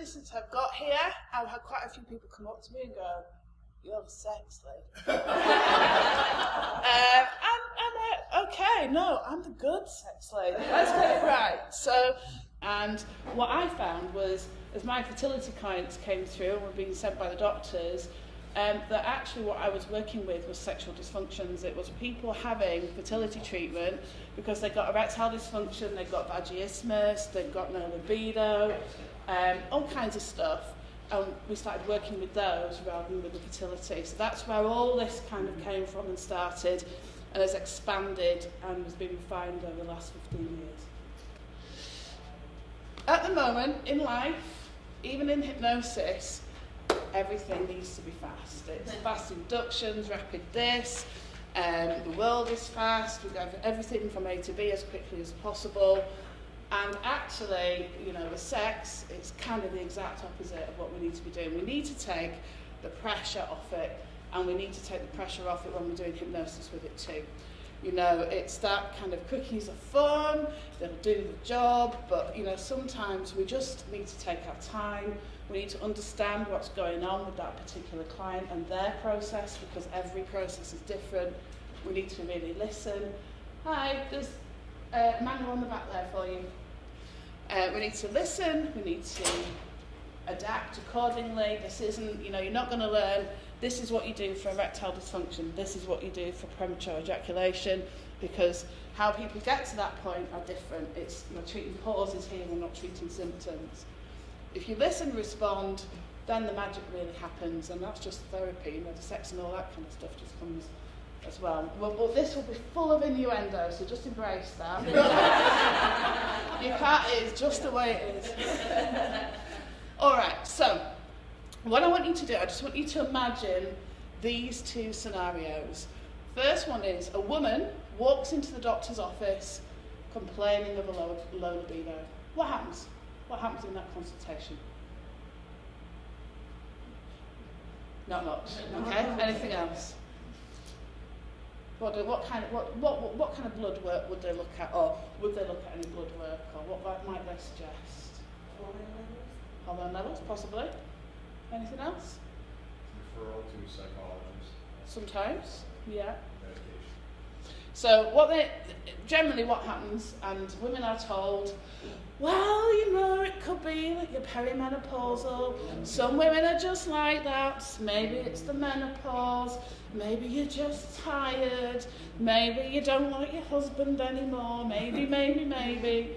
actually, since I've got here, I've had quite a few people come up to me and go, "You're the sex lady." I'm like, okay, no, I'm the good sex lady. Let's get it right. So, and what I found was, as my fertility clients came through and were being sent by the doctors, that actually what I was working with was sexual dysfunctions. It was people having fertility treatment because they got erectile dysfunction, they got vaginismus, they've got no libido, all kinds of stuff. And we started working with those rather than with the fertility. So that's where all this kind of came from and started, and has expanded and has been refined over the last 15 years. At the moment, in life, even in hypnosis, everything needs to be fast. It's fast inductions, rapid this, the world is fast, we have everything from A to B as quickly as possible. And actually, you know, with sex, it's kind of the exact opposite of what we need to be doing. We need to take the pressure off it, and we need to take the pressure off it when we're doing hypnosis with it too. You know, it's that kind of cookies are fun, they'll do the job, but, you know, sometimes we just need to take our time. We need to understand what's going on with that particular client and their process, because every process is different. We need to really listen. Hi, there's a manual on the back there for you. We need to listen, we need to adapt accordingly. This isn't, you know, you're not going to learn, this is what you do for erectile dysfunction, this is what you do for premature ejaculation, because how people get to that point are different. It's, we're treating causes here, we're not treating symptoms. If you listen, respond, then the magic really happens, and that's just therapy, you know, the sex and all that kind of stuff just comes as well. Well, this will be full of innuendo, so just embrace that. You can't, it's just the way it is. All right, so what I want you to do, I just want you to imagine these two scenarios. First one is a woman walks into the doctor's office complaining of a low libido. What happens? What happens in that consultation? Not much. Okay. Anything else? What kind of blood work would they look at, or would they look at any blood work, or what might they suggest? Hormone levels, possibly. Anything else? Referral to psychologist. Sometimes, yeah. Medication. So generally what happens, and women are told, well, you know, it could be that you're perimenopausal. Some women are just like that. Maybe it's the menopause. Maybe you're just tired. Maybe you don't like your husband anymore. Maybe.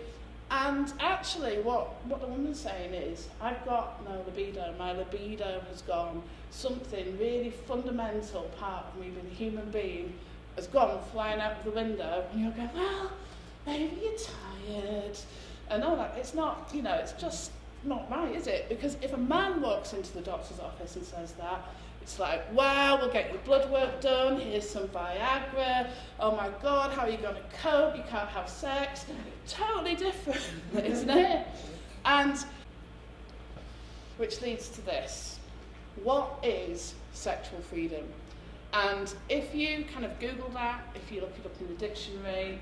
And actually, what the woman's saying is, I've got no libido. My libido has gone. Something really fundamental part of me being a human being has gone flying out of the window. And you'll go, well, maybe you're tired. And all that, it's not, you know, it's just not right, is it? Because if a man walks into the doctor's office and says that, it's like, wow, we'll get your blood work done, here's some Viagra, oh my God, how are you going to cope? You can't have sex. Totally different, isn't it? And which leads to this. What is sexual freedom? And if you kind of Google that, if you look it up in the dictionary,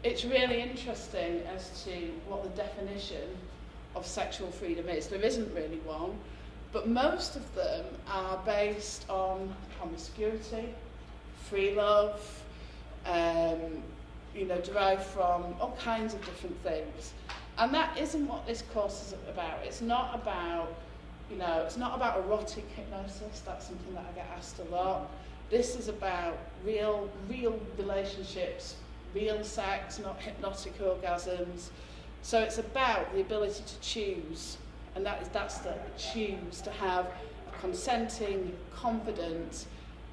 it's really interesting as to what the definition of sexual freedom is. There isn't really one, but most of them are based on promiscuity, free love, you know, derived from all kinds of different things. And that isn't what this course is about. It's not about, you know, it's not about erotic hypnosis. That's something that I get asked a lot. This is about real relationships, real sex, not hypnotic orgasms. So it's about the ability to choose, and that's the choose to have a consenting, confident,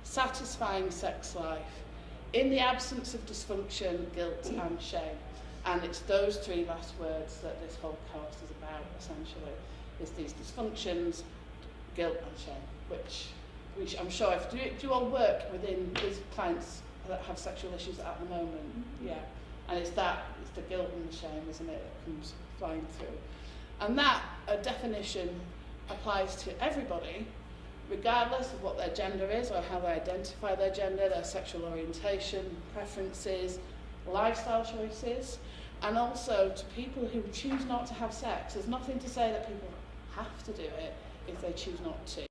satisfying sex life in the absence of dysfunction, guilt and shame. And it's those three last words that this whole course is about, essentially, is these dysfunctions, guilt and shame, which I'm sure, do you all work within these clients that have sexual issues at the moment? Mm-hmm. Yeah. And it's the guilt and the shame, isn't it, that comes flying through. And that definition applies to everybody, regardless of what their gender is or how they identify their gender, their sexual orientation, preferences, lifestyle choices, and also to people who choose not to have sex. There's nothing to say that people have to do it if they choose not to.